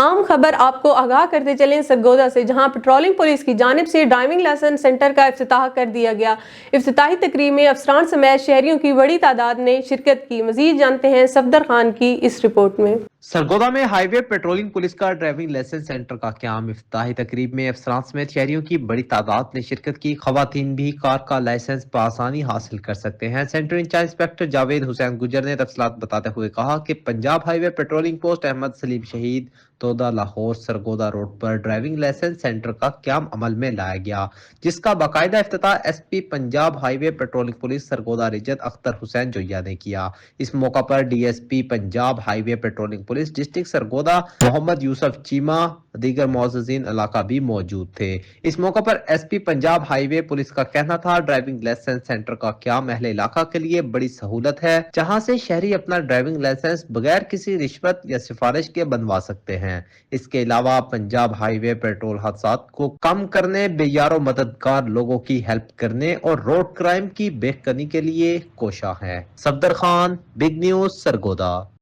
عام خبر آپ کو آگاہ کرتے چلیں سرگودا سے، جہاں پیٹرولنگ پولیس کی جانب سے ڈرائیونگ لائسنس سینٹر کا افتتاح کر دیا گیا۔ افتتاحی تقریب میں افسران سمیت شہریوں کی بڑی تعداد نے شرکت کی۔ مزید جانتے ہیں صفدر خان کی اس رپورٹ میں۔ سرگودا میں ہائی وے پیٹرولنگ پولیس کا ڈرائیونگ لائسنس سینٹر کا قیام۔ افتتاحی تقریب میں افسران سمیت شہریوں کی بڑی تعداد نے شرکت کی۔ خواتین بھی کار کا لائسنس بآسانی حاصل کر سکتے ہیں۔ سینٹر انچارج انسپکٹر جاوید حسین گجر نے تفصیلات بتاتے ہوئے کہا کہ Punjab highway patrolling post Ahmad سلیم شہید تودا لاہور سرگودا روڈ پر ڈرائیونگ لائسنس سینٹر کا قیام عمل میں لایا گیا، جس کا باقاعدہ افتتاح S P Punjab highway patrolling police Sargodha region Akhtar Hussain Joya نے کیا۔ اس موقع پر D S P Punjab highway patrolling police district Sargodha Muhammad Yousaf Cheema دیگر معززین علاقہ بھی موجود تھے۔ اس موقع پر S P Punjab highway police کا کہنا تھا، ڈرائیونگ لائسنس سینٹر کا قیام اہل علاقہ کے لیے بڑی سہولت ہے، جہاں سے شہری اپنا ڈرائیونگ لائسنس بغیر کسی رشوت یا سفارش کے بنوا سکتے ہیں۔ اس کے علاوہ پنجاب ہائی وے پیٹرول حادثات کو کم کرنے، بے یار و مددگار لوگوں کی ہیلپ کرنے اور روڈ کرائم کی بے کنی کے لیے کوشاں ہے۔ Safdar Khan, big news, Sargodha.